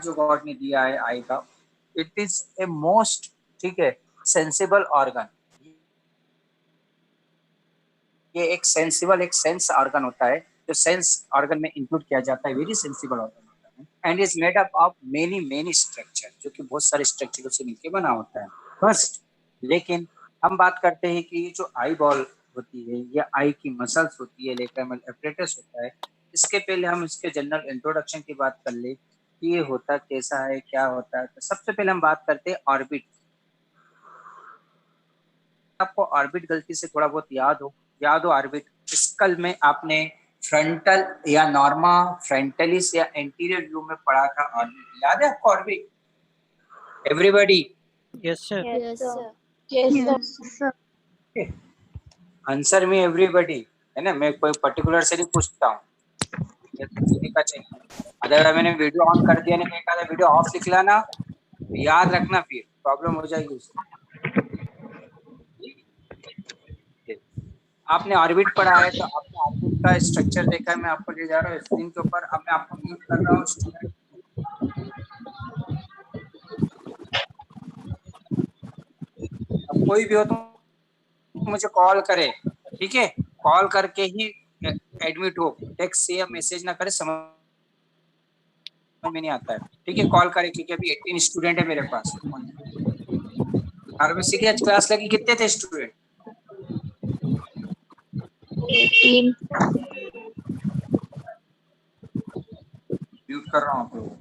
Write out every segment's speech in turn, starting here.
जो गॉड ने दिया है आई का, इट इज ए मोस्ट, ठीक है, सेंसिबल ऑर्गन। ये एक सेंसिबल, एक सेंस ऑर्गन होता है, जो सेंस ऑर्गन में इंक्लूड किया जाता है, वेरी सेंसिबल ऑर्गन होता है, and is made up of many many structure, जो कि बहुत सारे स्ट्रक्चरों से मिलकर बना होता है फर्स्ट। लेकिन हम बात करते हैं कि ये जो आई बॉल होती है, ये आई की मसल्स होती है, लेटरल एपरेटस होता है। इसके पहले हम इसके जनरल इंट्रोडक्शन की बात कर ले कि ये होता कैसा है, क्या होता है। तो सबसे पहले हम बात करते हैं ऑर्बिट। आपको ऑर्बिट गलती से थोड़ा बहुत याद हो ऑर्बिट, स्कल में आपने फ्रंटल या नॉर्मा, फ्रंटलिस या एंटीरियर व्यू में पढ़ा था ऑर्बिट, याद है आपको orbit? Everybody? Yes sir. Yes sir. Yes sir. Answer में एवरीबॉडी है ना, मैं कोई पर्टिकुलर से नहीं पूछता हूँ, का चाहिए। अगर मैंने वीडियो ऑन कर दिया, नहीं कहा वीडियो ऑफ लिख लाना, याद रखना, फिर प्रॉब्लम हो जाएगी उससे। आपने ऑर्बिट पढ़ा है, तो आपने ऑर्बिट का स्ट्रक्चर देखा है। मैं आपको ले जा रहा हूँ स्क्रीन के ऊपर। अब मैं आपको म्यूट कर रहा हूँ स्टूडेंट। अब कोई भी हो तो मुझे कॉल करे, ठीक है? कॉल करके ही एडमिट हो, टेक्स्ट या मैसेज ना करे, समझ में नहीं आता है, ठीक है? कॉल करे, क्योंकि अभी 18 स्टूडेंट है मेरे पास। फार्मेसी की आज क्लास लगी, कितने थे स्टूडेंट? 18। म्यूट कर रहा हूँ आपको।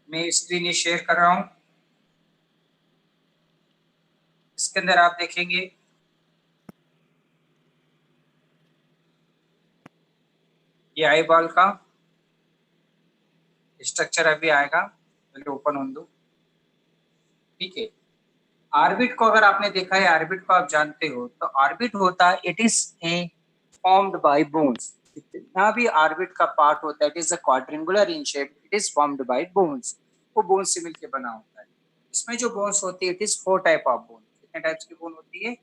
मैं स्क्रीन शेयर कर रहा हूँ। इसके अंदर आप देखेंगे ये आई बॉल का स्ट्रक्चर अभी आएगा, पहले ओपन होने दो, ठीक है? ऑर्बिट को अगर आपने देखा है, ऑर्बिट को आप जानते हो, तो ऑर्बिट होता है, it is A formed by bones. जितना भी ऑर्बिट का पार्ट होता है, it is a quadrangular in shape, it is formed by bones. वो बोन्स से मिलकर बना होता है। इसमें जो बोन्स होती है, it is 4 type of bone. कितने टाइप्स की बोन होती है?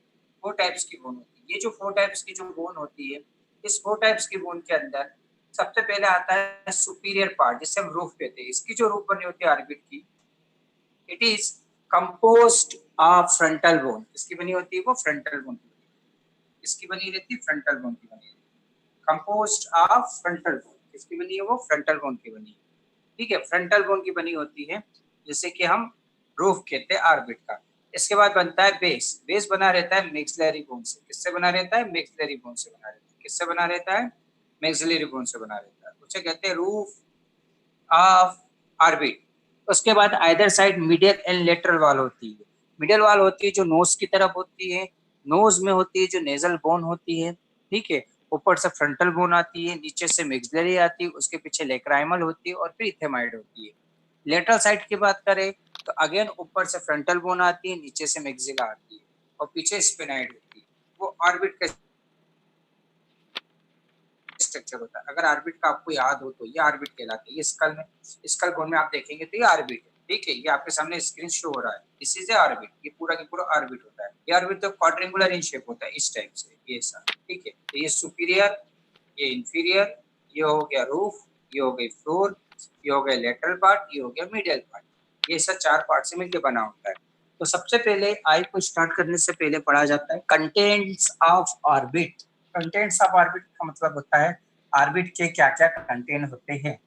4 टाइप्स की बोन होती है। ये जो 4 टाइप्स की जो बोन होती है, इस 4 टाइप्स की बोन के अंदर सबसे पहले आता है सुपीरियर पार्ट, जिसे हम रूफ कहते हैं। इसकी जो रूफ बनी होती है ऑर्बिट की, it is composed of frontal bone. इसकी बनी होती है वो फ्रंटल बोन की बनी, इसकी बनी रहती है फ्रंटल बोन की बनी, कंपोज्ड ऑफ फ्रंटल बोन। इसकी बनी है वो फ्रंटल बोन की बनी, ठीक है? फ्रंटल बोन की बनी होती है, जैसे कि हम रूफ कहते हैं ऑर्बिट का। इसके बाद बनता है बेस। बेस बना रहता है मैक्सिलरी बोन से। किससे बना रहता है? मैक्सिलरी बोन से बना रहता है। किससे बना रहता है? मैक्सिलरी बोन से बना रहता है। उसे कहते हैं रूफ ऑफ ऑर्बिट। उसके बाद either side medial and lateral wall होती है। मीडियल वॉल होती है जो नोज की तरफ होती है, नोज में होती है जो नेजल बोन होती है, ठीक है? ऊपर से फ्रंटल बोन आती है, नीचे से मैक्सिलरी आती है, उसके पीछे लेक्राइमल होती है और फिर इथेमाइड होती है। लेटरल साइड की बात करें तो अगेन ऊपर से फ्रंटल बोन आती है, नीचे से मैक्सिला आती है और पीछे स्पेनाइड होती है। वो ऑर्बिट का स्ट्रक्चर होता है। अगर ऑर्बिट का आपको याद हो तो ये ऑर्बिट कहलाता है। ये स्कल में, स्कल बोन में आप देखेंगे तो ये ऑर्बिट है, ठीक है? ये आपके सामने स्क्रीन शो हो रहा है, दिस इज ए ऑर्बिट। ये पूरा की पूरा ऑर्बिट होता है। ये ऑर्बिट तो क्वाड्रेंगुलर इन शेप होता है, इस टाइप से, ये सा, ठीक है? तो ये सुपीरियर, ये इंफीरियर, ये हो गया रूफ, ये हो गई फ्लोर, ये हो गया लेटरल पार्ट, ये हो गया मीडियल पार्ट। ये सब 4 पार्ट से मिलकर बना होता है। तो सबसे पहले आई को स्टार्ट करने से पहले पढ़ा जाता है contents of orbit. Contents of orbit का मतलब होता है ऑर्बिट के क्या क्या कंटेंट होते हैं।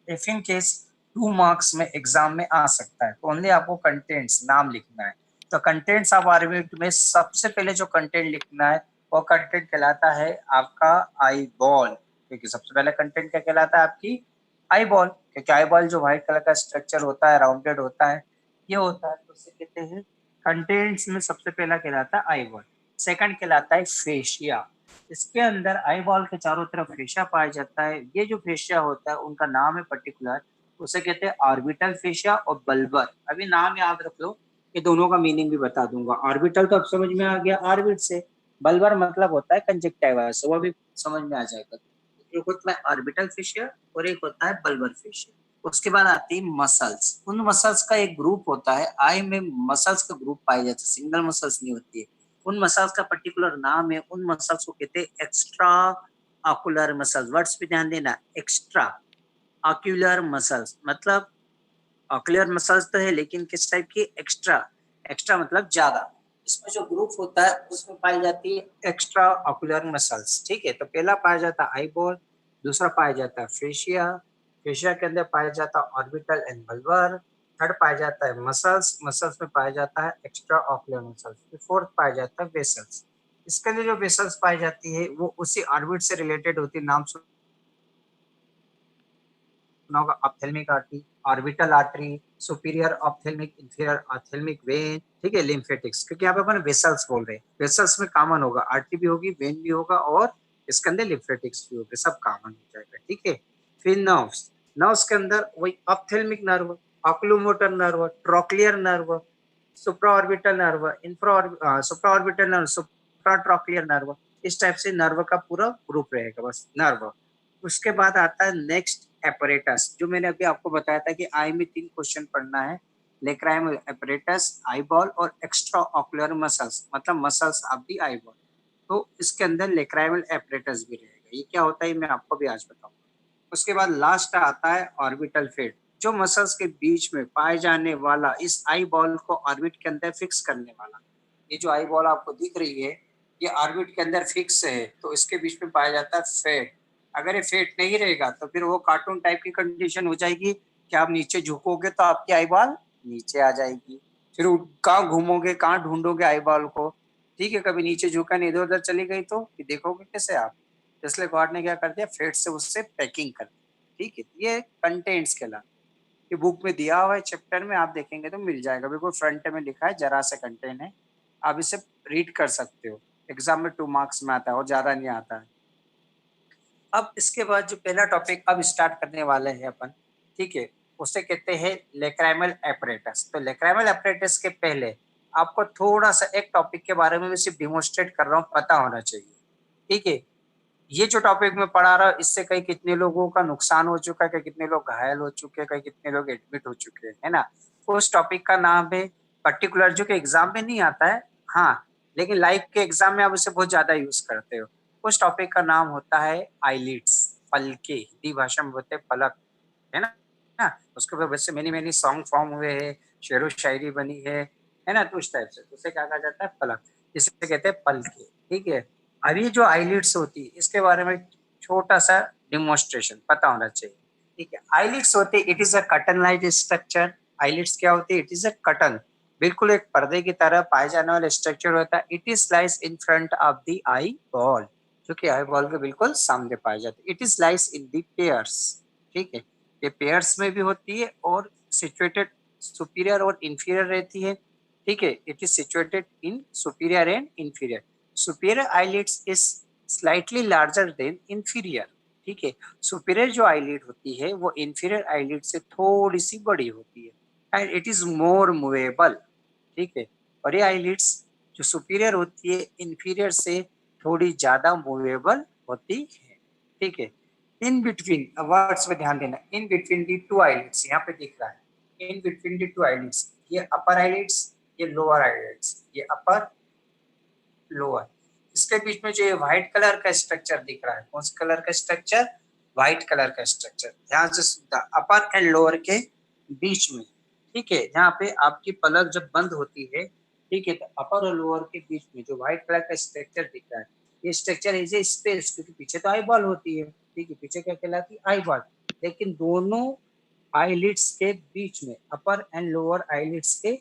इफ इन केस 2 मार्क्स में एग्जाम में आ सकता है, तो ओनली आपको कंटेंट्स नाम लिखना है। तो कंटेंट्स ऑफ ऑर्बिट में सबसे पहले जो कंटेंट लिखना है, वो कंटेंट कहलाता है आपका आई बॉल। क्योंकि सबसे पहले कंटेंट क्या कहलाता है? आपकी आई बॉल। क्योंकि आई बॉल जो व्हाइट कलर का स्ट्रक्चर होता है, राउंडेड होता है, ये होता है, तो उसे कहते हैं कंटेंट्स में सबसे पहला कहलाता है आई बॉल। सेकंड कहलाता है फेशिया। इसके अंदर आई बॉल के चारों तरफ फेशिया पाया जाता है। ये जो फेशिया होता है उनका नाम है पर्टिकुलर, उसे कहते हैं ऑर्बिटल फेशिया और बल्बर। अभी नाम याद रख लो, ये दोनों का मीनिंग भी बता दूंगा। ऑर्बिटल तो अब समझ में आ गया ऑर्बिट से, बल्बर मतलब होता है कंजक्टिवा से, वो भी समझ में आ जाएगा। एक होता है ऑर्बिटल फेशिया और एक होता है बल्बर फेशिया। उसके बाद आती है मसल्स। उन मसल्स का एक ग्रुप होता है, आई में मसल्स का ग्रुप पाए जाते हैं, सिंगल मसल्स नहीं होती है। उन मसल्स का पर्टिकुलर नाम है, उन मसल्स को कहते हैं एक्स्ट्रा ऑकुलर मसल्स। वर्ड्स पे ध्यान देना, एक्स्ट्रा ऑक्यूलर मसल्स, मतलब ऑक्यूलर मसल्स तो है लेकिन किस टाइप की, एक्स्ट्रा। एक्स्ट्रा मतलब ज्यादा। इसमें जो ग्रुप होता है उसमें पाई जाती है एक्स्ट्रा ऑक्यूलर मसल्स। ठीक है, तो पहला पाया जाता है आई बॉल, दूसरा पाया जाता है फेशिया, फेशिया के अंदर पाया जाता है ऑर्बिटल एंड बल्बर, थर्ड पाया जाता है मसल्स, मसल्स में पाया जाता है एक्स्ट्रा ऑक्यूलर मसल्स, फोर्थ पाया जाता है वेसल्स। इसके अंदर जो वेसल्स पाई जाती है वो उसी ऑर्बिट से रिलेटेड होती है। नाम होगा ophthalmic artery, orbital artery, superior ophthalmic, inferior ophthalmic when, ठीक है, लिम्फेटिक्स, क्योंकि यहाँ पे अपन वेसल्स बोल रहे हैं। वेसल्स में कॉमन होगा, आर्टरी भी होगी, वेन भी होगा और इसके अंदर लिम्फेटिक्स भी होगा, सब कॉमन हो जाएगा। ठीक है, फिर नर्व्स, नर्व्स के अंदर वही ophthalmic nerve, oculomotor nerve, trochlear nerve, supraorbital nerve, supraorbital nerve, supratrochlear nerve, इस टाइप से नर्व का पूरा ग्रुप रहेगा, बस नर्व। उसके बाद आता है नेक्स्ट एपरेटस, जो मैंने अभी आपको बताया था कि आई में 3 क्वेश्चन पढ़ना है, लेक्राइमल एपरेटस, आई बॉल और एक्स्ट्रा ऑक्यूलर मसल्स, मतलब muscles of the eye ball. तो इसके अंदर लेक्राइमल एपरेटस भी रहेगा। ये क्या होता है मैं आपको भी आज बताऊंगा। उसके बाद लास्ट आता है ऑर्बिटल फेड, जो मसल्स के बीच में पाए जाने वाला इस आई बॉल को ऑर्बिट के अंदर फिक्स करने वाला। ये जो आई बॉल आपको दिख रही है ये ऑर्बिट के अंदर फिक्स है, तो इसके बीच में पाया जाता है फेड। अगर ये फेड नहीं रहेगा तो फिर वो कार्टून टाइप की कंडीशन हो जाएगी कि आप नीचे झुकोगे तो आपकी आई बॉल नीचे आ जाएगी, फिर कहाँ घूमोगे, कहाँ ढूंढोगे आई बॉल को। ठीक है, कभी नीचे झुका नहीं, इधर उधर चली गई तो देखोगे कैसे आप। इसलिए गॉड ने क्या कर दिया, फेड से उससे पैकिंग कर दी। ठीक है, ये कंटेंट्स के ला, ये बुक में दिया हुआ है चैप्टर में, आप देखेंगे तो मिल जाएगा, बिल्कुल फ्रंट में लिखा है, जरा सा कंटेंट है, आप इसे रीड कर सकते हो। एग्जाम में 2 मार्क्स में आता है और ज्यादा नहीं आता है। अब इसके बाद जो पहला टॉपिक अब स्टार्ट करने वाले हैं अपन, ठीक है, उसे कहते हैं लेक्राइमल एपरेटस। तो लेक्राइमल एपरेटस के पहले आपको थोड़ा सा एक टॉपिक के बारे में मैं सिर्फ डिमोन्स्ट्रेट कर रहा हूँ, पता होना चाहिए। ठीक है, ये जो टॉपिक मैं पढ़ा रहा हूँ इससे कई कितने लोगों का नुकसान हो चुका है, कई कितने लोग घायल हो चुके हैं, कई कितने लोग एडमिट हो चुके हैं, है ना। उस टॉपिक का नाम है पर्टिकुलर, जो कि एग्जाम में नहीं आता है, हाँ, लेकिन लाइफ के एग्जाम में आप उसे बहुत ज्यादा यूज करते हो। उस टॉपिक का नाम होता है आईलिड्स, पलके, हिंदी भाषा में बोलते हैं पलक, है ना। उसके ऊपर वैसे मैनी सॉन्ग फॉर्म हुए हैं, शेरो शायरी बनी है ना, तो उस टाइप से उसे क्या कहा जाता है, पलक, जिसे कहते हैं पलके। ठीक है, अब ये जो आईलिड्स होती है इसके बारे में छोटा सा डिमोन्स्ट्रेशन पता होना चाहिए। ठीक है, आईलिड्स होते, it is a curtain like structure. Eyelids क्या होती है, इट इज अ कर्टन, बिल्कुल एक पर्दे की तरह पाए जाने वाला स्ट्रक्चर होता है। It is lies in front of the eyeball, जो कि आई बॉल के बिल्कुल सामने पाए जाते हैं। It is lies in the pairs, ठीक है, ये पेयर्स में भी होती है और सिचुएटेड सुपीरियर और इंफीरियर रहती है। ठीक है, it is situated in superior and inferior. Superior eyelids is slightly larger than inferior. ठीक है, सुपीरियर जो आईलिड होती है वो इंफीरियर आईलिड से थोड़ी सी बड़ी होती है and it is more movable. ठीक है, और ये आईलिड्स जो सुपीरियर होती है इंफीरियर से थोड़ी ज्यादा मूवेबल होती है। ठीक है, इन बिटवीन, वर्ड्स में ध्यान देना, इन बिटवीन दी 2 आईलिड्स, यहाँ पे दिख रहा है इन बिटवीन दी 2 आईलिड्स, ये अपर आईलिड्स, ये लोअर आईलिड्स, ये अपर लोअर, इसके बीच में जो ये व्हाइट कलर का स्ट्रक्चर दिख रहा है, कौन सा कलर का स्ट्रक्चर, व्हाइट कलर का स्ट्रक्चर, ध्यान से सुनना, अपर एंड लोअर के बीच में। ठीक है, जहाँ पे आपकी पलक जब बंद होती है, ठीक है, तो अपर और लोअर के बीच में जो व्हाइट कलर का स्ट्रक्चर दिख रहा है, ये स्ट्रक्चर इज ए स्पेस, क्योंकि पीछे तो आई बॉल होती है। ठीक है, पीछे क्या कहलाती है, आई बॉल, लेकिन दोनों आईलिड्स के बीच में, अपर एंड लोअर आईलिड्स के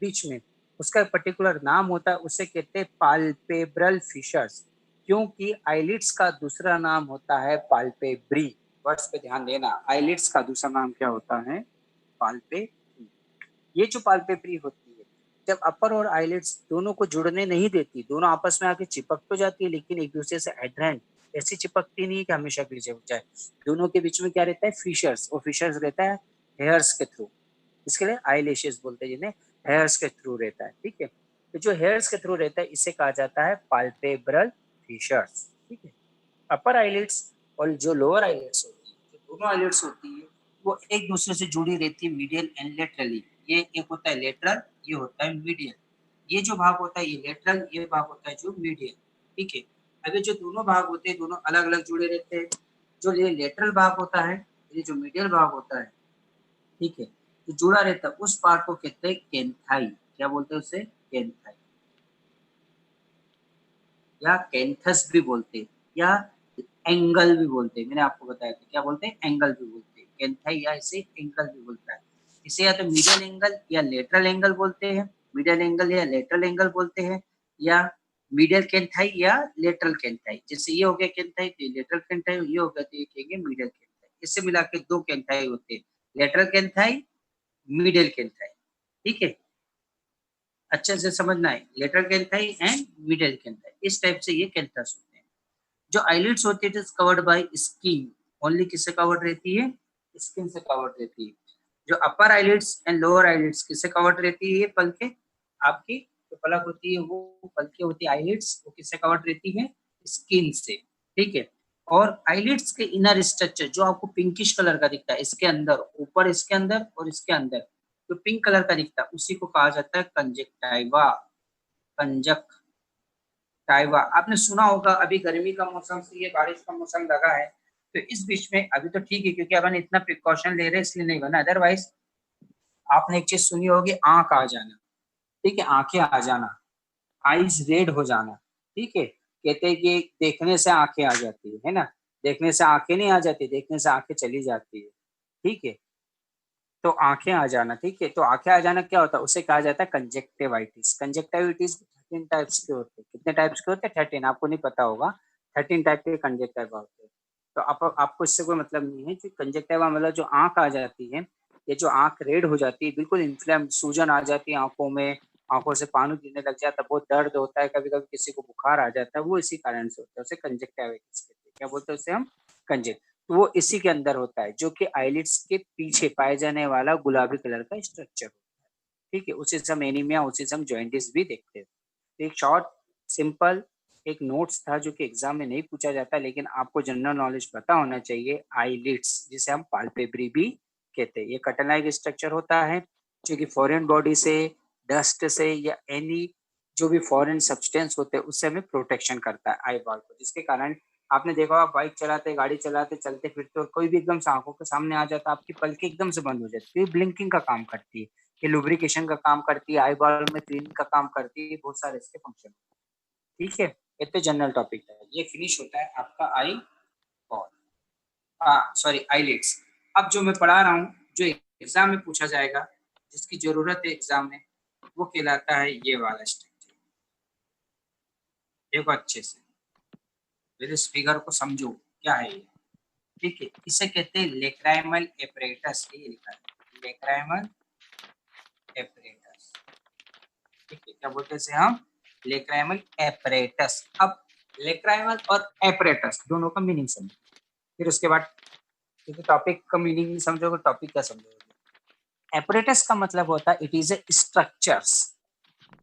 बीच में उसका पर्टिकुलर नाम होता है, उसे कहते हैं पाल्पेब्रल फिशर्स, क्योंकि आईलिड्स का दूसरा नाम होता है पाल्पेब्री। वर्ड्स पे ध्यान देना, आईलिड्स का दूसरा नाम क्या होता है, पाल्पेब्री। ये जो पाल्पेब्री होती है, जब अपर और आईलिड्स दोनों को जुड़ने नहीं देती, दोनों आपस में आके चिपक तो जाती है लेकिन एक दूसरे से एडहेरेंट ऐसी चिपकती नहीं कि हमेशा के लिए चिपक जाए। दोनों के बीच में क्या रहता है, फिशर्स, वो फिशर्स रहता है हेयर्स के थ्रू, इसके लिए आईलैशेस बोलते हैं जिन्हें, हेयर्स के थ्रू रहता है। ठीक है, तो जो हेयर्स के थ्रू रहता है इसे कहा जाता है पाल्पेब्रल फिशर्स। ठीक है, अपर आईलिड्स और जो लोअर आईलिड्स होती है, जो दोनों आईलिड्स होती है वो एक दूसरे से जुड़ी रहती है मीडियल एंड लेटरली। ये एक होता है लेटरल, ये होता है मीडियल। ये जो भाग होता है ये लेटरल, ये भाग होता है जो मीडियल, ठीक है। अभी जो दोनों भाग होते हैं दोनों अलग अलग जुड़े रहते हैं। जो ये लेटरल भाग होता है, ये जो मीडियल भाग होता है, ठीक है, जो जुड़ा रहता है उस पार्ट को कहते हैं कैंथाई। क्या बोलते हैं उसे? कैंथाई, या कैंथस भी बोलते हैं, या एंगल भी बोलते हैं। मैंने आपको बताया था क्या बोलते हैं, एंगल भी बोलते हैं कैंथाई, या इसे एंगल भी बोलता है। इसे या तो मीडियल एंगल या लेटरल एंगल बोलते हैं, मीडियल एंगल या लेटरल एंगल बोलते हैं, या मीडियल कैंथाई या लेटरल कैंथाई। जैसे ये हो गया कैंथाई तो लेटरल कैंथाई, ये हो गया तो ये कहेंगे मीडियल कैंथाई। इससे मिला के दो कैंथाई होते हैं, लेटरल कैंथाई, मीडियल कैंथाई, ठीक है। अच्छे से समझना है, लेटरल कैंथाई एंड मीडियल कैंथाई, इस टाइप से ये कैंथस होते हैं। जो आईलिड्स होती है it is covered by skin, only किससे कवर्ड रहती है? स्किन से कवर्ड रहती है। जो अपर आईलिड्स एंड लोअर आईलिड्स किससे कवर्ड रहती है? ये पलकें, आपकी जो पलक होती है वो पलकें होती है आईलिड्स, वो किससे कवर्ड रहती है? स्किन से, ठीक है। और आईलिड्स के इनर स्ट्रक्चर जो आपको पिंकिश कलर का दिखता है, इसके अंदर, ऊपर इसके अंदर और इसके अंदर जो पिंक कलर का दिखता है उसी को कहा जाता है कंजक्टाइवा। कंजक्टाइवा आपने सुना होगा। अभी गर्मी का मौसम से ये बारिश का मौसम लगा है, तो इस बीच में अभी तो ठीक है क्योंकि अपन इतना प्रिकॉशन ले रहे हैं इसलिए नहीं बना, अदरवाइज आपने एक चीज सुनी होगी, आंख आ जाना, ठीक है, आंखें आ जाना, आईज रेड हो जाना, ठीक है। कहते हैं कि देखने से आंखें आ जाती है ना, देखने से आंखें नहीं आ जाती, देखने से आंखें चली जाती है, ठीक है। तो आंखें आ जाना, ठीक है, तो आंखें आ जाना क्या होता है? उसे कहा जाता है कंजेक्टिवाइटिस। कंजेक्टिवाइटिस 13 टाइप्स के होते हैं। कितने टाइप्स के होते हैं? 13। आपको नहीं पता होगा, 13 टाइप के कंजेक्टिवा होते हैं। तो आपको इससे कोई मतलब नहीं है कि कंजेक्टिवा मतलब जो आंख आ जाती है, ये जो आंख रेड हो जाती है, बिल्कुल इन्फ्लेम, सूजन आ जाती है आंखों में, आंखों से पानी गिरने लग जाता है, बहुत दर्द होता है, कभी कभी किसी को बुखार आ जाता है, वो इसी कारण से होता है, उसे कंजेक्टिवाइटिस कहते हैं। क्या बोलते हैं उसे हम? कंजेक्ट। तो वो इसी के अंदर होता है, जो कि आईलिड्स के पीछे पाए जाने वाला गुलाबी कलर का स्ट्रक्चर होता है, ठीक है। उसी से हम एनीमिया, उसी से हम जॉइंटिस भी देखते हैं। तो एक शॉर्ट सिंपल एक नोट्स था जो कि एग्जाम में नहीं पूछा जाता, लेकिन आपको जनरल नॉलेज पता होना चाहिए। आईलिड्स जिसे हम पाल्पेब्री भी कहते हैं, ये कटन लाइक स्ट्रक्चर होता है जो कि फॉरेन बॉडी से, डस्ट से या एनी जो भी फॉरेन सब्सटेंस होते हैं उससे हमें प्रोटेक्शन करता है आई बॉल को, जिसके कारण आपने देखा आप बाइक चलाते, गाड़ी चलाते, चलते फिरते और कोई भी एकदम से आंखों के सामने आ जाता है, आपकी पलकें एकदम से बंद हो जाती है। ये ब्लिंकिंग का काम करती है, ये लुब्रिकेशन का काम करती है, आई बॉल में क्लीनिंग का काम करती है, बहुत सारे इसके फंक्शन, ठीक है। ये तो जनरल टॉपिक है, ये फिनिश होता है आपका आई बॉल, सॉरी आईलिड्स। अब जो मैं पढ़ा रहा हूँ, जो एग्जाम में पूछा जाएगा, जिसकी जरूरत है एग्जाम में, वो कहलाता है ये वाला स्ट्रक्चर। देखो अच्छे से, फिर इस फिगर को समझो क्या है ये, ठीक है। इसे कहते हैं लेक्राइमल एपरेटस, ये लिखा है लेक्राइमल एपरेटस, ठीक है। क्या बोलते हैं इसे हम? Lacrimal apparatus. अब लेक्राइमल और एपरेटस दोनों का मीनिंग समझो, फिर उसके बाद, क्योंकि टॉपिक का मीनिंग नहीं समझोगे टॉपिक क्या समझोगे। एपरेटस का मतलब होता है इट इज ए स्ट्रक्चर्स,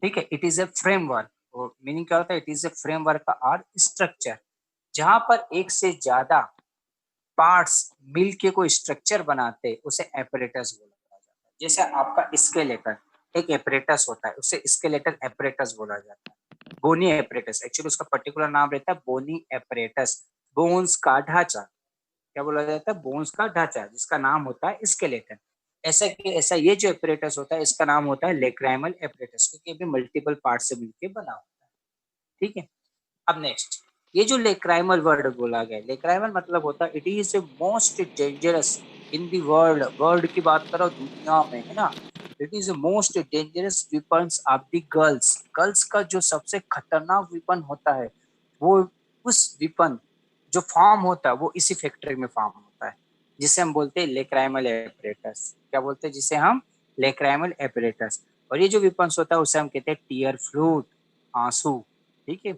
ठीक है, इट इज ए फ्रेमवर्क। और मीनिंग क्या होता है? इट इज ए फ्रेमवर्क और स्ट्रक्चर, जहां पर एक से ज्यादा पार्ट्स मिलके कोई स्ट्रक्चर बनाते हैं, उसे एपरेटस बोला जाता है। जैसे आपका स्केलेटन एक एपरेटस होता है, उसे स्केलेटल एपरेटस बोला जाता है। बोनी एपरेटस, एक्चुअली उसका पर्टिकुलर नाम रहता है बोनी एपरेटस, बोन्स का ढांचा। क्या बोला जाता है? बोन्स का ढांचा, जिसका नाम होता है स्केलेटन। ऐसा ये जो एपरेटस होता है इसका नाम होता है लेक्राइमल एपरेटस, क्योंकि ये भी मल्टीपल पार्ट से मिलकर बना होता है, ठीक है। अब नेक्स्ट, ये जो लेक्राइमल वर्ड बोला गया, लेक्राइमल मतलब होता है it is a most dangerous in the world, world की बात करो दुनिया में, है ना। It is a most dangerous weapons of the girls, girls का जो सबसे खतरनाक वेपन होता है, वो उस वेपन जो फॉर्म होता है वो इसी फैक्ट्री में फॉर्म होता है, जिसे हम बोलते हैं लेक्राइमल एपरेटस। क्या बोलते हैं? जिसे हम लेक्राइमल एपरेटस। और ये जो वेपन्स होता है उसे हम कहते हैं टीयर फ्लूट, आंसू, ठीक है,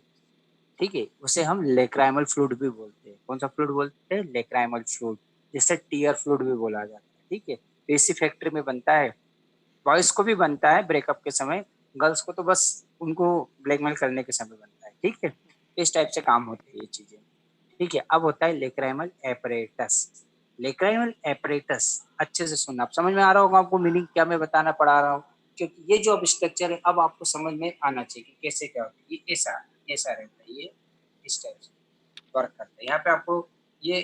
ठीक है। उसे हम लेक्राइमल फ्लूइड भी बोलते हैं। कौन सा फ्लूइड बोलते हैं? लेक्राइमल फ्लूइड, जिससे टीयर फ्लूइड भी बोला जाता है, ठीक है। तो इसी फैक्ट्री में बनता है, बॉयज को भी बनता है ब्रेकअप के समय, गर्ल्स को तो बस उनको ब्लैकमेल करने के समय बनता है, ठीक है। इस टाइप से काम होती है ये चीजें, ठीक है। अब होता है लेक्राइमल एपरेटस। लेक्राइमल एपरेटस अच्छे से सुनना, आप समझ में आ रहा होगा आपको मीनिंग क्या मैं बताना पड़ा रहा हूँ, क्योंकि ये जो अब स्ट्रक्चर है अब आपको समझ में आना चाहिए कि कैसे क्या होता है। ये ऐसा ऐसा रहता है, ये इस टाइप से वर्क करता है। यहाँ पे आपको ये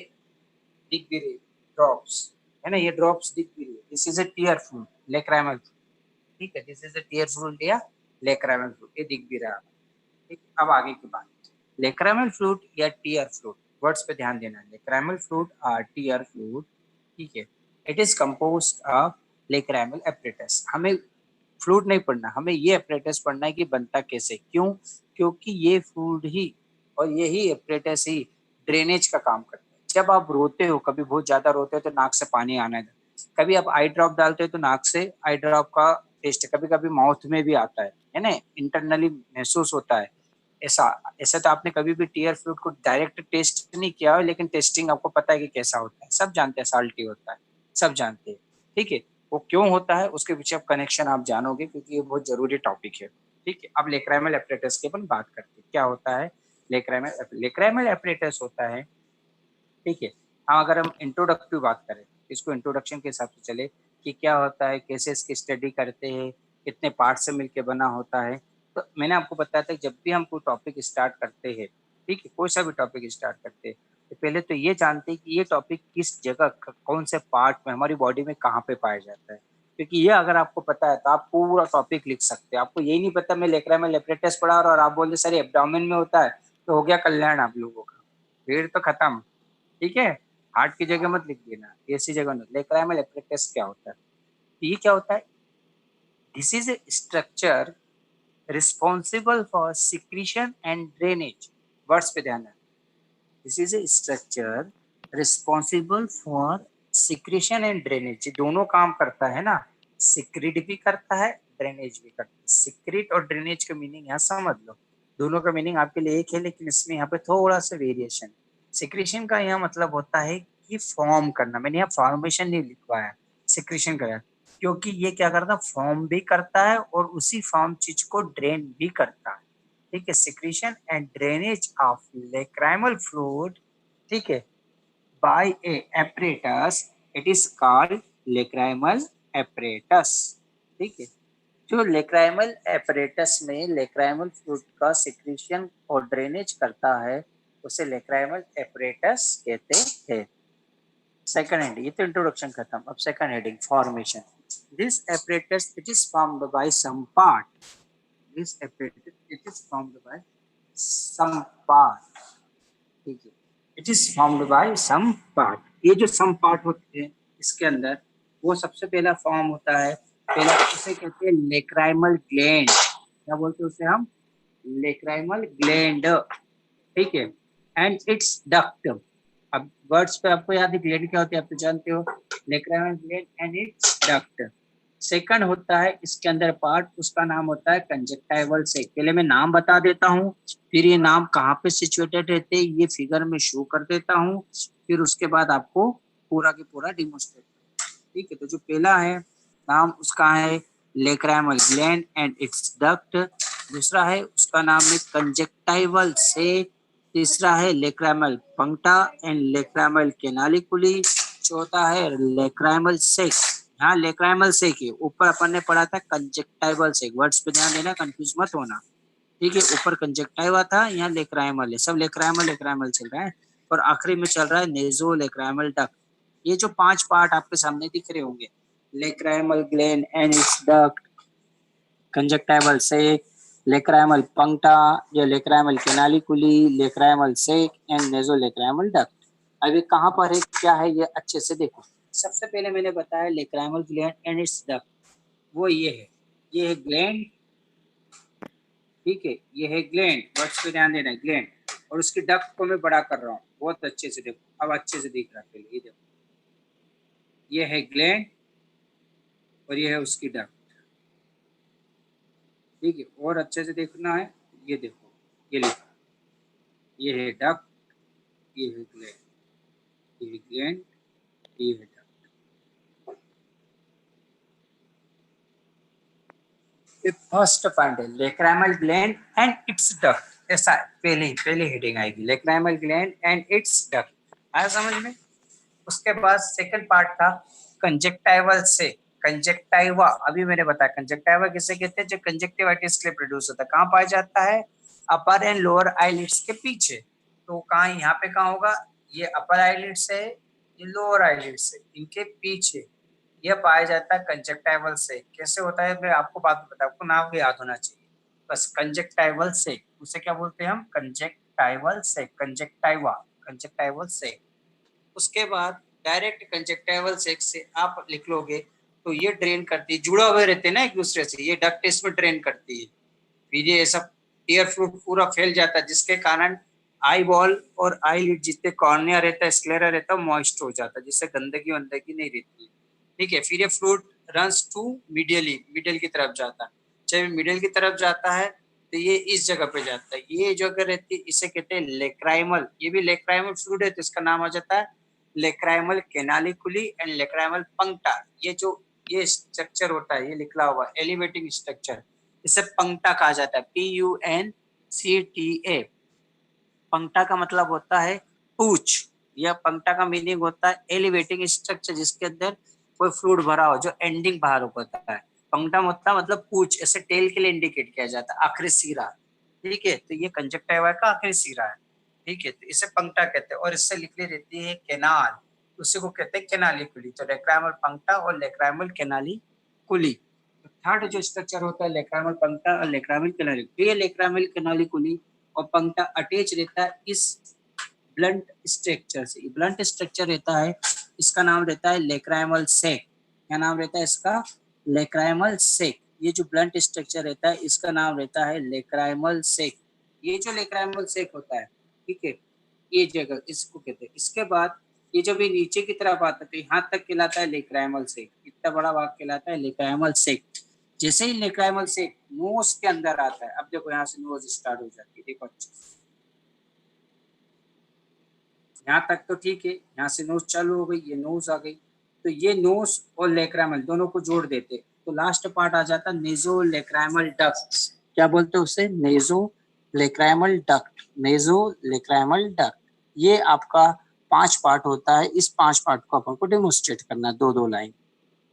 दिख भी रही ड्रॉप्स, है ना, ये ड्रॉप्स दिख भी रही है। This is a tear fluid, lacrimal, ठीक है, this is a tear fluid या लेक्राइमल फ्लूइड, ये दिख भी रहा है। ठीक, अब आगे की बात, लेक्राइमल फ्लूइड या टीयर फ्लूइड, वर्ड्स पे ध्यान देना। लेक्राइमल फ्लूइड और टीयर फ्लूइड, ठीक है, it is composed of lacrimal apparatus. हमें फ्लूइड नहीं पढ़ना, हमें ये एपरेटस पढ़ना है कि बनता कैसे, क्यों, क्योंकि ये फ्लूइड ही और यही एपरेटस ही ड्रेनेज का काम करता है। जब आप रोते हो, कभी बहुत ज्यादा रोते हो तो नाक से पानी आना है, कभी आप आई ड्रॉप डालते हो तो नाक से आई ड्रॉप का टेस्ट कभी कभी माउथ में भी आता है ना, इंटरनली महसूस होता है। ऐसा ऐसा तो आपने कभी भी टीयर फ्लूइड को डायरेक्ट टेस्ट नहीं किया हो, लेकिन टेस्टिंग आपको पता है कि कैसा होता है, सब जानते हैं साल्टी होता है, सब जानते हैं, ठीक है। वो क्यों होता है उसके पीछे आप कनेक्शन आप जानोगे, क्योंकि ये बहुत जरूरी टॉपिक है, ठीक है। अब लेक्राइमल एपरेटस की अपन बात करते हैं, क्या होता है लेक्राइमल एपरेटस होता है, ठीक है। हाँ, अगर हम इंट्रोडक्टिव बात करें, इसको इंट्रोडक्शन के हिसाब से चले कि क्या होता है, कैसे इसकी स्टडी करते हैं, कितने पार्ट से मिलकर बना होता है। तो मैंने आपको बताया था जब भी हम कोई टॉपिक स्टार्ट करते हैं, ठीक है, कोई सा भी टॉपिक स्टार्ट करते हैं, तो पहले तो ये जानते हैं कि ये टॉपिक किस जगह कौन से पार्ट में हमारी बॉडी में कहाँ पे पाया जाता है। क्योंकि ये अगर आपको पता है तो आप पूरा टॉपिक लिख सकते हैं। आपको यही नहीं पता, मैं लेक्राइमल एपरेटस पढ़ा और आप बोल दे सर एब्डोमेन में होता है, तो हो गया कल्याण आप लोगों का, भीड़ तो खत्म, ठीक है। हार्ट की जगह मत लिख देना, ऐसी जगह नहीं। लेक्राइमल एपरेटस क्या होता है, तो ये क्या होता है, this is a structure responsible for secretion and drainage, words पे ध्यान है। This is a structure responsible for secretion and drainage, दोनों काम करता है ना, सिक्रीट भी करता है, ड्रेनेज भी करता है। सिक्रीट और ड्रेनेज का मीनिंग यहाँ समझ लो, दोनों का मीनिंग आपके लिए एक है, लेकिन इसमें यहाँ पे थोड़ा सा वेरिएशन। सिक्रीशन का यहाँ मतलब होता है कि फॉर्म करना, मैंने यहाँ फॉर्मेशन नहीं लिखवाया, सिक्रीशन का, क्योंकि ये क्या करता है, फॉर्म भी करता है और उसी फॉर्म चीज को ड्रेन भी करता है, ठीक है। Secretion and drainage of lacrimal fluid, ठीक है, by a apparatus, it is called lacrimal apparatus, ठीक है। जो लेक्राइमल एपरेटस में लेक्राइमल फ्लूइड का सिक्रीशन और ड्रेनेज करता है उसे लेक्राइमल एपरेटस कहते हैं। सेकंड हेडिंग, ये तो इंट्रोडक्शन खत्म। अब second heading, formation. This apparatus it is formed by some part, this apparatus it is formed by some part, ठीक है, it is formed by some part। ये जो some part होते हैं इसके अंदर, वो सबसे पहला फॉर्म होता है, पहला उसे कहते हैं लेक्राइमल ग्लैंड, क्या बोलते हैं उसे हम, लेक्राइमल ग्लैंड, ठीक है, एंड इट्स डक्ट। अब वर्ड्स पे आपको याद है ग्लैंड क्या होती है, आप तो जानते हो, lacrimal gland and its duct. Second होता है इसके अंदर पार्ट, उसका नाम होता है कंजक्टाइवल सेक। पहले मैं नाम बता देता हूँ, फिर ये नाम कहाँ पे सिचुएटेड रहते हैं ये फिगर में शो कर देता हूँ, फिर उसके बाद आपको पूरा की पूरा डिमोन्स्ट्रेट, ठीक है। तो जो पहला है नाम उसका है lacrimal gland and its duct, दूसरा है उसका नाम है कंजक्टाइवल सेक, तीसरा है लेक्राइमल पंक्टा एंड लेक्राइमल कैनालिकुली, चौथा है लेक्राइमल सेक। हाँ, लेक्राइमल सेक है, ऊपर अपन ने पढ़ा था कंजक्टाइवल सेक, वर्ड्स पे ध्यान देना, कंफ्यूज मत होना, ठीक है। ऊपर कंजक्टाइवा था, यहाँ लेक्राइमल है, सब लेक्राइमल लेक्राइमल चल रहा है, और आखिरी में चल रहा है नेजो लेक्राइमल डक्ट। ये जो 5 पार्ट आपके सामने दिख रहे होंगे, lacrimal gland and its duct, conjunctival sac, lacrimal puncta या lacrimal canaliculi, lacrimal sac and nasolacrimal duct. अभी कहाँ पर है क्या है ये अच्छे से देखो। सबसे पहले मैंने बताया lacrimal gland and its duct, वो ये है ग्लैंड, ठीक है, ये है ग्लैंड, वर्ड्स पे ध्यान देना है, ग्लैंड, और उसकी डक्ट को मैं बड़ा कर रहा हूँ, बहुत अच्छे से देखो, अब अच्छे से दिख रहा है, पहले ये देखो, ये है ग्लैंड और ये है उसकी डक्ट, ठीक है, और अच्छे से देखना है, ये देखो, ये लिखा, ये है डक्ट, ये है ग्लैंड, ये है ग्लैंड, ये है डक्ट। फर्स्ट पॉइंट है lacrimal gland and its duct, ऐसा पहली हेडिंग आएगी, lacrimal gland and its duct, आया समझ में। उसके बाद सेकंड पार्ट था कंजक्टाइवल सेक। कंजक्टाइवा, अभी मैंने बताया कंजक्टाइवा किसे कहते हैं, जो कंजक्टिवाइटिस के लिए प्रोड्यूस होता है। कहाँ पाया जाता है? अपर एंड लोअर आईलिड्स के पीछे। तो कहाँ, यहाँ पे कहाँ होगा? ये अपर आईलिड्स है, ये लोअर आईलिड्स है, इनके पीछे यह पाया जाता है कंजक्टाइवल से। कैसे होता है मैं आपको बात बता, आपको नाम भी याद होना चाहिए बस। कंजक्टाइवल से, उसे क्या बोलते हैं हम? कंजक्टाइवल से, कंजक्टाइवा, कंजक्टाइवल से। उसके बाद डायरेक्ट कंजक्टाइवल सेक से आप लिख लोगे तो ये ड्रेन करती है, जुड़ा हुए रहते हैं ना एक दूसरे से, ये डक्ट इसमें ड्रेन करती है। फिर ये सब एयर फ्लूइड पूरा फैल जाता है, जिसके कारण आई बॉल और आई लिड जितने कॉर्निया रहता है, स्क्लेरा रहता है, मॉइस्ट हो जाता है, जिससे गंदगी वंदगी नहीं रहती है। ठीक है, फिर ये fluid runs to medially, middle की तरफ जाता है। जब मिडिल की तरफ जाता है तो ये इस जगह पे जाता है, ये जगह रहती है, इसे कहते हैं लेक्राइमल। ये भी लेक्राइमल फ्लूइड है तो इसका नाम आ जाता है लेक्राइमल कैनालिकुली एंड लेक्राइमल पंक्टा। ये जो ये स्ट्रक्चर होता है, ये लिखा हुआ एलिवेटिंग स्ट्रक्चर, इसे पंक्टा कहा जाता है, PUNCTA। पंक्टा का मतलब होता है पूछ। यह पंक्टा का मीनिंग होता है एलिवेटिंग स्ट्रक्चर, जिसके अंदर कोई फ्लूइड भरा हो, जो एंडिंग बाहर होता है। पंक्टा होता मतलब पूछ, ऐसे टेल के लिए इंडिकेट किया जाता है, आखिरी सिरा। ठीक है, तो ये कंजक्टाइवा का आखिरी सिरा है। ठीक है, तो इसे पंक्टा कहते हैं, और इससे निकली रहती है कैनाल, उसी को कहते हैं कैनालिकुली। तो लेक्राइमल पंक्टा और लेक्राइमल कैनालिकुली। तो थर्ड जो स्ट्रक्चर होता है लेक्राइमल पंक्टा और लेक्राइमल कैनालिकुली। ये लेक्राइमल कैनालिकुली और पंक्टा अटैच रहता है इस ब्लंट स्ट्रक्चर से। ब्लंट स्ट्रक्चर रहता है, इसका नाम रहता है लेक्राइमल सेक। क्या नाम रहता है इसका? लेक्राइमल सेक। ये जो ब्लंट स्ट्रक्चर रहता है इसका नाम रहता है लेक्राइमल सेक। ये जो लेक्राइमल सेक होता है, ठीक है, ये जगह इसको कहते हैं। इसके बाद ये जब ये नीचे की तरफ आता है तो यहाँ तक कहलाता है लेक्राइमल सेक। इतना बड़ा भाग कहलाता है लेक्राइमल सेक। जैसे ही लेक्राइमल सेक नोज के अंदर आता है, अब देखो यहाँ से नोज स्टार्ट हो जाती है, देखो अच्छा, यहाँ तक तो ठीक है, यहाँ से नोज चालू हो गई, ये नोज आ गई, तो ये नोज और लेक्राइमल दोनों को जोड़ देते, तो लास्ट पार्ट आ जाता नेजो लेक्राइमल डक्ट। क्या बोलते हैं उसे? नेजो लेक्राइमल डक्ट, नेजो लेक्राइमल डक्ट। ये आपका 5 पार्ट होता है, इस 5 पार्ट को अपन को डेमोन्स्ट्रेट करना है 2-2 लाइन,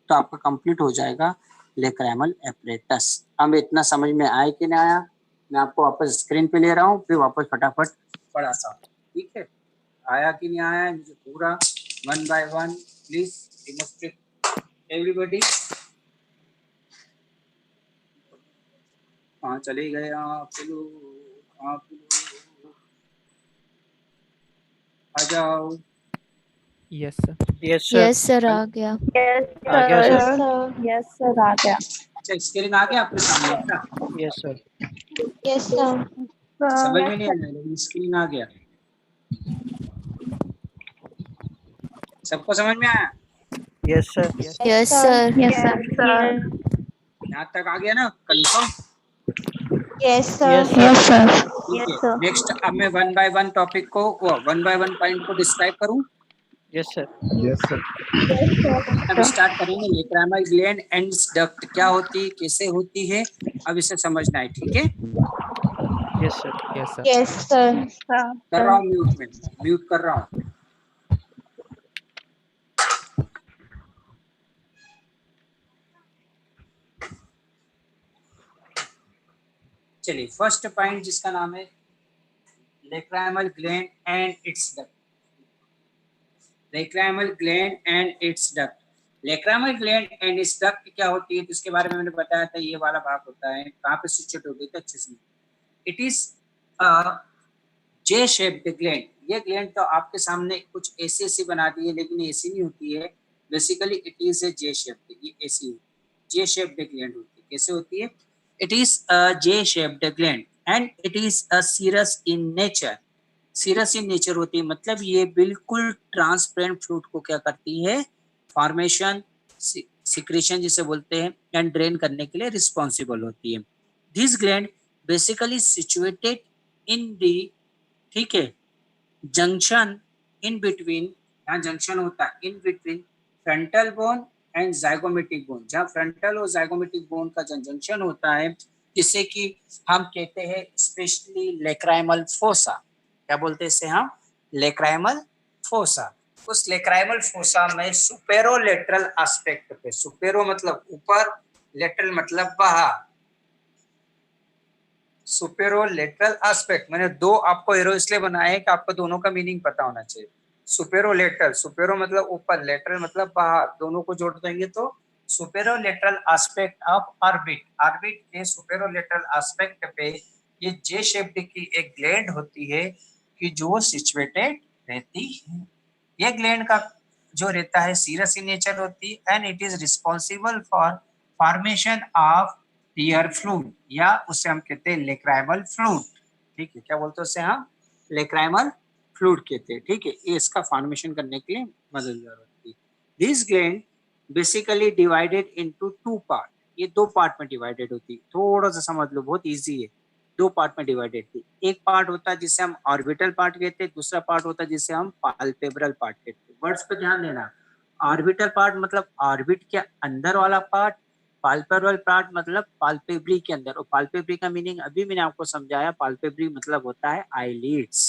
तो आपका कंप्लीट हो जाएगा लेक्राइमल एपरेटस। अब इतना समझ में आया कि नहीं आया? मैं आपको वापस स्क्रीन पे ले रहा हूँ, फिर वापस फटाफट पढ़ा सा। ठीक है, आया कि नहीं आया मुझे पूरा 1 by 1 प्लीज डेमोन्स्ट्रेट एवरीबॉडी। कहाँ चले गए आप लोग? आप लोग आ जाओ। Yes sir. यस सर आ गया। आ गया सर। यस सर आ गया। अच्छा, स्क्रीन आ गया आपके सामने क्या? Yes sir. Yes sir. समझ में नहीं आया लेकिन स्क्रीन आ गया। सबको समझ में आया? Yes sir. Yes sir. Yes sir. यहाँ तक आ गया ना? Confirm? Yes Yes, sir. sir. Yes sir. ठीक है, नेक्स्ट अब मैं 1 by 1 टॉपिक को 1 by 1 पॉइंट को डिस्क्राइब करूँ। Yes sir. अब स्टार्ट करेंगे। लेक्राइमल ग्लैंड एंड डक्ट क्या होती है, कैसे होती है, अब इसे समझना है। ठीक है, yes sir. Yes sir. Yes sir. कर रहा हूँ म्यूट में, म्यूट कर रहा हूँ। चलिए, फर्स्ट पॉइंट जिसका नाम है lacrimal gland and its duct. Lacrimal gland and its duct. Lacrimal gland and its duct क्या होती है, तो इसके बारे में मैंने बताया था। ये वाला भाग होता है, कहाँ पे सिचुएट होती है, तो अच्छे से it is J shaped gland. ये ग्लैंड तो आपके सामने कुछ ऐसी बना दी है, लेकिन ऐसी नहीं होती है। Basically it is A J shaped, ये ऐसी होती है, जे शेप्ड ग्लैंड होती है। कैसे होती है? It is a J shaped gland and it is a serous in nature. Serous in nature होती है मतलब ये बिल्कुल ट्रांसपेरेंट फ्लूइड को क्या करती है? फॉर्मेशन, सिक्रेशन जिसे बोलते हैं, एंड ड्रेन करने के लिए रिस्पॉन्सिबल होती है। This gland basically situated in the, ठीक है, जंक्शन इन बिटवीन, यहाँ जंक्शन होता है in between frontal bone and zygomatic bone. जहाँ फ्रंटल और जाइगोमेटिक बोन का जंक्शन होता है, जिसे कि हम कहते हैं स्पेशली लेक्राइमल फोसा। क्या बोलते हैं इसे हम? Lacrimal fossa. उस लेक्राइमल फोसा में सुपेरोलेटरल एस्पेक्ट पे, सुपेरो मतलब ऊपर, लेटरल मतलब बाहर, सुपेरोलेटरल एस्पेक्ट, मैंने दो आपको एरो इसलिए बनाए हैं कि आपको दोनों का मीनिंग पता होना चाहिए। सुपेरोलेटरल, सुपेरो मतलब ऊपर, लेटरल मतलब बाहर, दोनों को जोड़ देंगे तो सुपेरोलेटरल एस्पेक्ट ऑफ ऑर्बिट, ऑर्बिट के सुपेरोलेटरल एस्पेक्ट पे ये जे शेप्ड की एक ग्लैंड होती है कि जो सिचुएटेड रहती है। ये ग्लैंड का जो रहता है सीरस इन नेचर होती है and it is responsible for formation of tear fluid, या उसे हम कहते हैं लेक्राइमल फ्लूइड। ठीक है, क्या बोलते हैं उसे हम? लेक्राइमल फ्लूइड कहते हैं। ठीक है, ये इसका फॉर्मेशन करने के लिए मददगार होती है। This gland basically divided into two part, ये दो पार्ट में डिवाइडेड होती है। थोड़ा सा समझ लो, बहुत इजी है। दो पार्ट में डिवाइडेड थी। एक पार्ट होता है जिसे हम ऑर्बिटल पार्ट कहते हैं, दूसरा पार्ट होता है जिसे हम पाल्पेब्रल पार्ट कहते हैं। वर्ड्स पे ध्यान देना। ऑर्बिटल पार्ट मतलब ऑर्बिट के अंदर वाला पार्ट, पाल्पेब्रल पार्ट मतलब पाल्पेब्री के अंदर। और पाल्पेब्री का मीनिंग अभी मैंने आपको समझाया, पाल्पेब्री मतलब होता है आईलिड्स।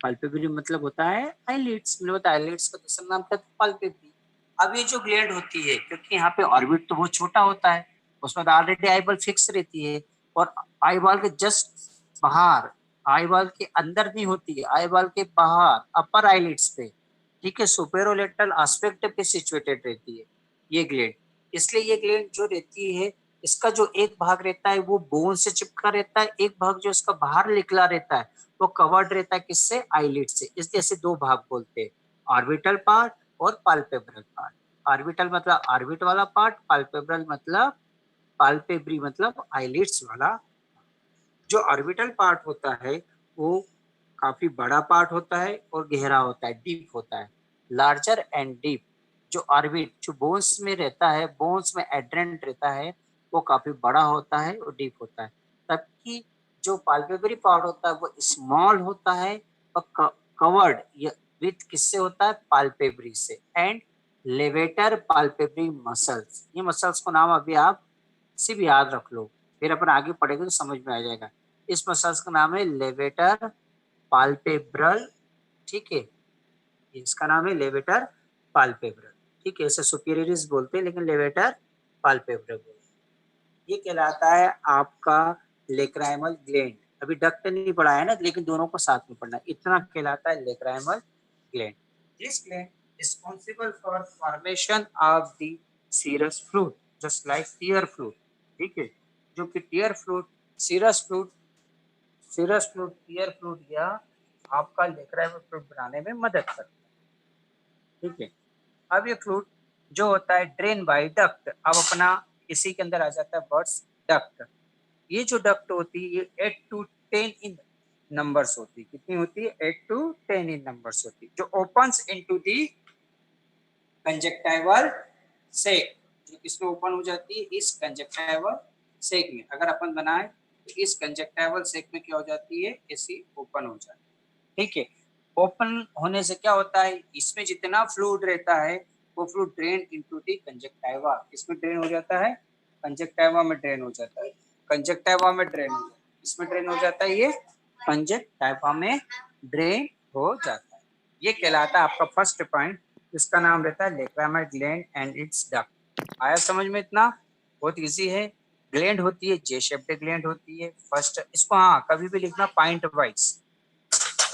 पाल्पेब्री मतलब होता है आईलिड्स, मैंने बताया आईलिड्स का दूसरा नाम क्या था? पाल्पेब्री। अब ये जो ग्लैंड होती है, क्योंकि यहाँ पे ऑर्बिट तो बहुत छोटा होता है, उसमें तो ऑलरेडी आईबॉल फिक्स रहती है, और आईबॉल के जस्ट बाहर, आईबॉल के अंदर नहीं होती है, आईबॉल के बाहर अपर आईलिड्स पे, ठीक है, सुपेरोलेटरल एस्पेक्ट पे सिचुएटेड रहती है ये ग्लैंड। इसलिए ये ग्लैंड जो रहती है, इसका जो एक भाग रहता है वो बोन से चिपका रहता है, एक भाग जो इसका बाहर निकला रहता है वो कवर्ड रहता है किससे? आईलिड से। इसलिए ऐसे दो भाग बोलते हैं, ऑर्बिटल पार्ट और पाल्पेब्रल पार्ट। ऑर्बिटल मतलब ऑर्बिट वाला पार्ट, पाल्पेब्रल मतलब पाल्पेब्री मतलब आईलिड्स वाला। जो ऑर्बिटल पार्ट होता है वो काफी बड़ा पार्ट होता है और गहरा होता है, डीप होता है, लार्जर एंड डीप। जो ऑर्बिट जो बोन्स में रहता है, बोन्स में एड्रेंट रहता है, वो काफी बड़ा होता है और डीप होता है। तबकि जो पाल्पेब्री पार्ट होता है वो स्मॉल होता है और कवर्ड विथ किससे होता है? पाल्पेब्री से एंड लेवेटर पाल्पेब्री मसल्स। ये मसल्स को नाम अभी आप सिर्फ याद रख लो, फिर अपन आगे पढ़ेंगे तो समझ में आ जाएगा। इस मसल्स का नाम है लेवेटर पाल्पेब्रल। ठीक है, इसका नाम है लेवेटर पाल्पेब्रल। ठीक है, इसे सुपीरियरिस बोलते हैं लेकिन लेवेटर पाल्पेब्रल बोलते हैं। ये कहलाता है आपका लेक्राइमल ग्लैंड। अभी डक्ट नहीं पढ़ा है ना, लेकिन दोनों को साथ में पढ़ना। इतना कहलाता है lacrimal gland. This gland responsible for formation of the serous fluid just like tear fluid. ठीक है, जो कि tear fluid, serous fluid, serous fluid, tear fluid या आपका लेक्राइमल फ्लूइड बनाने में मदद करता है। ठीक है, अब ये फ्लूइड जो होता है ड्रेन बाय डक्ट। अब अपना इसी के अंदर आ जाता है बर्ड्स डक्ट। ये जो डक्ट होती है ये 8 to 10 इन नंबर्स होती है। कितनी होती है? 8 to 10 इन नंबर्स होती है, जो ओपन्स इनटू दी कंजक्टाइवल सेक। जो किसमें ओपन हो जाती है? इस कंजक्टाइवल सेक में। अगर अपन बनाए तो इस कंजक्टाइवल सेक में क्या हो जाती है? ऐसी ओपन हो जाती है। ठीक है, ओपन होने से क्या होता है? इसमें जितना फ्लूइड रहता है वो fluid drain into the conjunctiva. किसमें ड्रेन हो जाता है? कंजक्टाइवा में ड्रेन हो जाता है। कंजक्टाइवा में ड्रेन हो जाता है, इसमें ड्रेन हो जाता है, ये कंजक्टाइवा में ड्रेन हो जाता है। ये कहलाता है आपका फर्स्ट पॉइंट, इसका नाम रहता है lacrimal gland and its duct. आया समझ में? इतना बहुत इजी है। ग्लैंड होती है जे शेप्ड ग्लैंड होती है फर्स्ट। इसको हाँ कभी भी लिखना पॉइंट वाइज।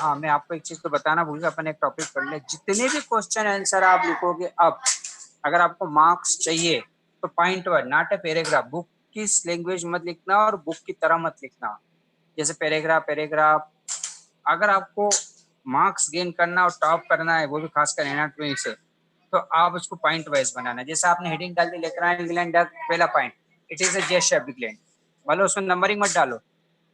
हाँ, मैं आपको एक चीज तो बताना भूल गया, अपन एक टॉपिक पढ़ ले। जितने भी क्वेश्चन आंसर आप लिखोगे अब, अगर आपको मार्क्स चाहिए तो point wise, not a paragraph. Book की लैंग्वेज मत लिखना और बुक की तरह मत लिखना, जैसे पैराग्राफ पैराग्राफ। अगर आपको मार्क्स गेन करना और टॉप करना है, वो भी खासकर एनाटॉमी से, तो आप उसको पॉइंट वाइज बनाना। जैसे आपने हेडिंग डाल दी लेक्राइमल ग्लैंड डक्ट, पहला point it is a J shaped gland, बोलो उसमें नंबरिंग मत डालो।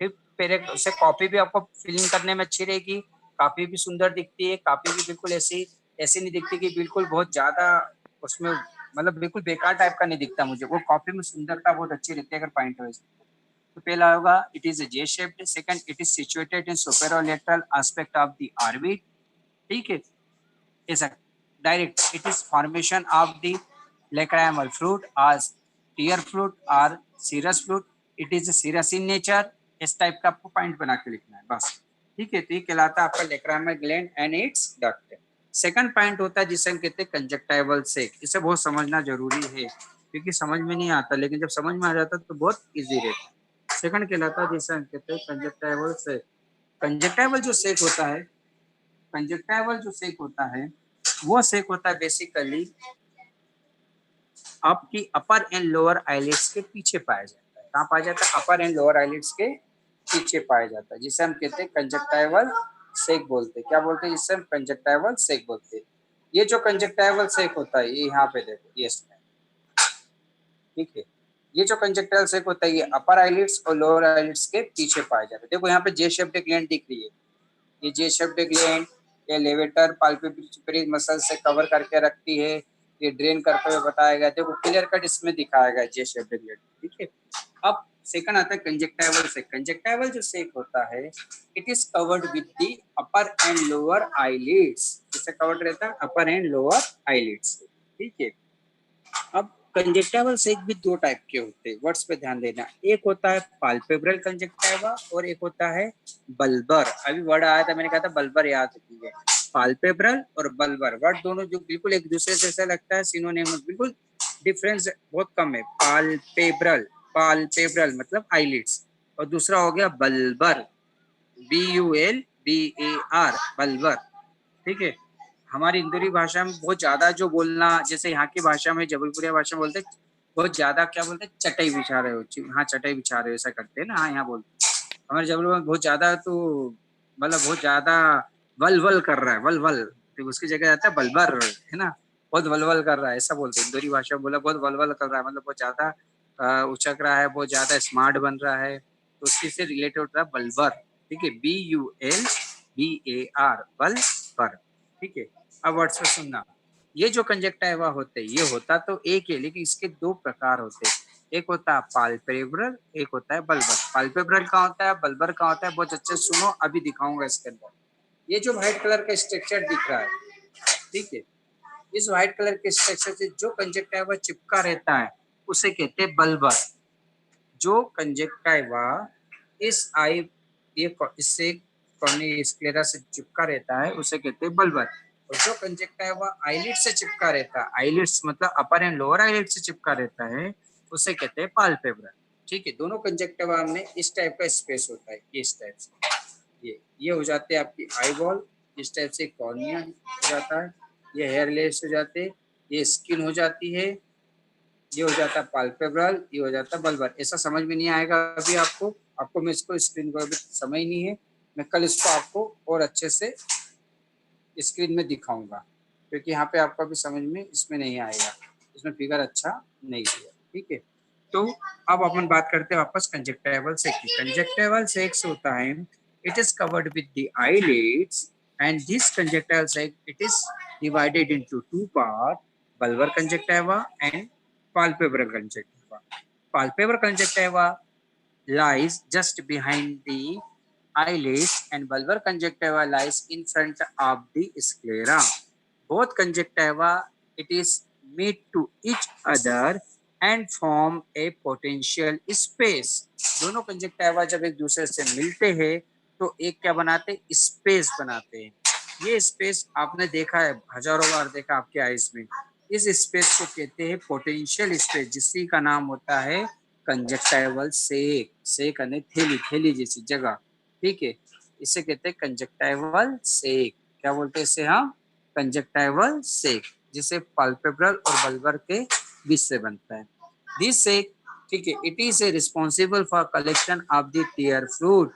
फिर पहले उससे कॉपी भी आपको फिलिंग करने में अच्छी रहेगी, काफी भी सुंदर दिखती है, काफी भी बिल्कुल ऐसी ऐसी नहीं दिखती कि बिल्कुल बहुत ज्यादा उसमें, मतलब बिल्कुल बेकार टाइप का नहीं दिखता मुझे। वो कॉपी में सुंदरता बहुत अच्छी रहती है अगर पॉइंट वाइज। तो पहला होगा it is a J shaped, second it is situated in superolateral aspect of the orbit. ठीक है, ऐसा direct it is formation of the lacrimal fluid as tear fluid और serous fluid, it is serous in nature. इस type का आपको point बना के लिखना है बस। ठीक है, तो ये कहलाता है आपका lacrimal gland and its duct. Second point होता है जिसे हम कहते हैं कंजक्टाइवल सेक। इसे बहुत समझना जरूरी है क्योंकि समझ में नहीं आता, लेकिन जब समझ में आ जाता तो बहुत इजी रहता है। सेकंड कहलाता है जिसे हम कहते हैं कंजक्टाइवल सेक। कंजक्टाइवल जो सेक होता है, कंजक्टाइवल जो सेक होता है वो सेक होता है बेसिकली आपकी अपर एंड लोअर आईलिड्स के पीछे पाया जाता है। कहाँ पाया जाता है? अपर एंड लोअर आईलिड्स के पीछे पाया जाता है, जिसे हम कहते हैं कंजक्टाइवल सेक बोलते हैं। क्या बोलते हैं? जिसे हम कंजक्टाइवल सेक बोलते हैं। ये जो कंजक्टाइवल सेक होता है, ये यहाँ पे देखो, ये ठीक है। ये जो कंजक्टाइवल सेक होता है ये अपर आईलिड्स और लोअर आईलिड्स के पीछे पाया जाता है। देखो यहाँ पे जे शेप्ड ग्लैंड दिख रही है, ये जे शेप्ड ग्लैंड ये लेवेटर पाल्पेब्रस मसल से कवर करके रखती है, ये ड्रेन करते हुए बताया गया। देखो क्लियर कट इसमें दिखाया गया जे शेप्ड ग्लैंड, ठीक है। अब सेकंड आता है कंजक्टाइवल सेक। कंजक्टाइवल जो सेक होता है it is covered with the upper and lower eyelids. इससे कवर्ड रहता है अपर एंड लोअर आईलिड्स, ठीक है। अब कंजक्टाइवल सेक भी दो टाइप के होते हैं, वर्ड्स पे ध्यान देना। एक होता है पाल्पेब्रल कंजक्टाइवा और एक होता है बल्बर। अभी वर्ड आया था, मैंने कहा था बल्बर याद रखिए। पाल्पेब्रल और बल्बर वर्ड दोनों जो बिल्कुल एक दूसरे से ऐसा लगता है सिनोनिमस, बिल्कुल डिफरेंस बहुत कम है। पाल्पेब्रल, पाल्पेब्रल मतलब आईलिड्स, और दूसरा हो गया बल्बर, BULBAR, बल्बर, ठीक है। हमारी इंदौरी भाषा में बहुत ज्यादा जो बोलना, जैसे यहाँ की भाषा में जबलपुरिया भाषा में बोलते बहुत ज्यादा क्या बोलते हैं, चटाई बिछा रहे हो, हाँ चटाई बिछा रहे हो ऐसा करते हैं ना, हाँ यहाँ बोलते हैं। हमारे जबलपुर में बहुत ज्यादा तो मतलब बहुत ज्यादा वल वल कर रहा है, वल वल, तो उसकी जगह जाता है बलबर, है ना, बहुत वलवल कर रहा है ऐसा बोलते हैं। इंदौरी भाषा में बोला बहुत वलवल कर रहा है, मतलब बहुत ज्यादा उचक रहा है, बहुत ज्यादा स्मार्ट बन रहा है, तो उसकी से रिलेटेड होता है बल्बर, ठीक है। BULBAR, बल्बर, ठीक है। अब वर्ड्स में सुनना, ये जो कंजक्टाइवा होते हैं ये होता तो एक है, लेकिन इसके दो प्रकार होते हैं। एक होता है पाल्पेब्रल, एक होता है बल्बर। पाल्पेब्रल का होता है, बल्बर का होता है, बहुत अच्छे से सुनो, अभी दिखाऊंगा इसके अंदर। ये जो व्हाइट कलर का स्ट्रक्चर दिख रहा है, ठीक है, इस व्हाइट कलर के स्ट्रक्चर से जो कंजक्टाइवा चिपका रहता है उसे कहते हैं बल्बर। जो कंजक्टाइवा इस आई ये इससे कॉर्निया स्क्लेरा से चिपका रहता है उसे कहते हैं बल्बर। और जो कंजक्टाइवा आईलिड से चिपका रहता है, आईलिड्स मतलब अपर एंड लोअर आईलिड से चिपका रहता है, उसे कहते हैं पाल्पेब्रल, ठीक है। दोनों कंजक्टिवा में इस टाइप का स्पेस होता है, ये इस टाइप से, ये हो जाते हैं आपकी आई बॉल, इस टाइप से कॉर्निया हो जाता है, ये हेयर लेस हो जाते हैं, ये स्किन हो जाती है, ये हो जाता है पाल्पेब्रल, ये हो जाता है बल्बर। ऐसा समझ में नहीं आएगा अभी आपको, आपको मैं इसको स्क्रीन पर अभी समय नहीं है, मैं कल इसको आपको और अच्छे से स्क्रीन में दिखाऊंगा, क्योंकि यहाँ पे आपको अभी समझ में इसमें नहीं आएगा, इसमें फिगर अच्छा नहीं दिया, ठीक है। तो अब अपन बात करते हैं वापस कंजक्टाइवल सेक की। कंजक्टाइवल सेक्स होता है it is covered with the eyelids and this conjunctival sac it is divided into two part, bulbar conjunctiva and palpebral conjunctiva. Palpebral conjunctiva lies just behind the eyelids and bulbar conjunctiva lies in front of the sclera. Both conjunctiva it is meet to each other and form a potential space. दोनों conjunctiva जब एक दूसरे से मिलते हैं तो एक क्या बनाते हैं, स्पेस बनाते हैं। ये स्पेस आपने देखा है, हजारों बार देखा आपके आईज में। इस स्पेस को कहते हैं पोटेंशियल स्पेस, जिसकी का नाम होता है कंजक्टाइवल सेक। सेक यानी थैली, थैली जैसी जगह, ठीक है, इसे कहते हैं कंजक्टाइवल सेक। क्या बोलते हैं इसे हम? कंजक्टाइवल सेक, जिसे पाल्पेब्रल और बल्बर के बीच से बनता है। दिस सेक, ठीक है, it is a responsible for collection of the tear fluid.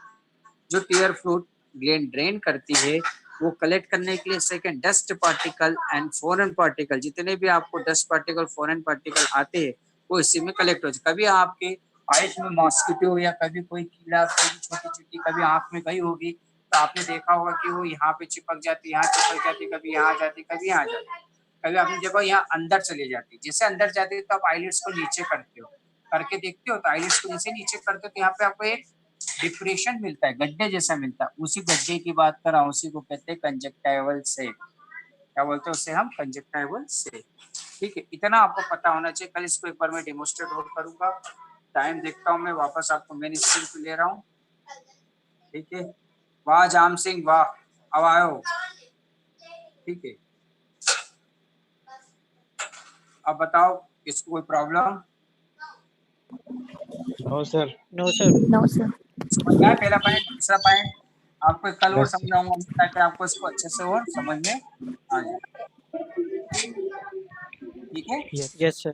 जो टीयर फ्लूइड ग्लैंड ड्रेन करती है वो कलेक्ट करने के लिए second dust particle and foreign particle, जितने भी आपको डस्ट पार्टिकल फॉरेन पार्टिकल आते हैं वो इसी में कलेक्ट हो जाए। कभी आपके आइस में मॉस्किटो या कभी कोई कीड़ा, कोई छोटी चीटी कभी आंख में गई होगी तो आपने देखा होगा कि वो यहाँ पे चिपक जाती, यहाँ चिपक जाती, कभी यहाँ जाती, कभी यहाँ जाती, कभी आपने देखो यहाँ अंदर चली जाती। जैसे अंदर जाती है तो आप आईलिड्स को नीचे करते हो, करके देखते हो तो आईलिड्स को जैसे नीचे करते हो तो यहाँ पे आपको एक डिप्रेशन मिलता है, गड्ढे जैसा मिलता है। उसी गड्ढे की बात कर रहा हूँ, उसी को कहते हैं कंजक्टाइवल सेक। क्या बोलते हैं उसे हम? कंजक्टाइवल सेक, ठीक है। इतना आपको पता होना चाहिए। कल इसको एक बार मैं डेमोस्ट्रेट और करूंगा। टाइम देखता हूँ मैं, वापस आपको मेन स्क्रीन पे ले रहा हूँ, ठीक है। वाह जाम सिंह वाह, अब आयो। ठीक है, अब बताओ इसको कोई problem? No sir. No sir. No sir. समझ में आया पहला पॉइंट? दूसरा पॉइंट आपको कल और समझाऊंगा ताकि आपको इसको अच्छे से और समझ में आ जाए। ठीक है, yes sir.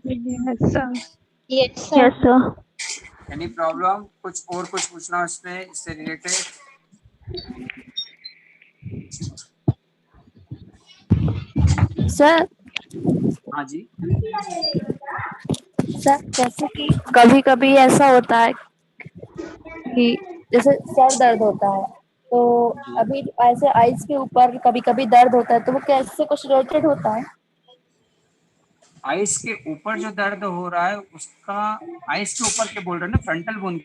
Yes sir. Yes Yes, sir. sir. Any problem? कुछ और कुछ पूछना उसमें इससे रिलेटेड? सर हाँ जी, सर जैसे कि कभी कभी ऐसा होता है कि जैसे सर दर्द होता है तो अभी ऐसे आइस के ऊपर कभी कभी दर्द होता है तो वो कैसे कुछ रिलेटेड होता है? आइस के ऊपर जो दर्द हो रहा है उसका, आइस के ऊपर के बोल रहे हैं ना, फ्रंटल बोन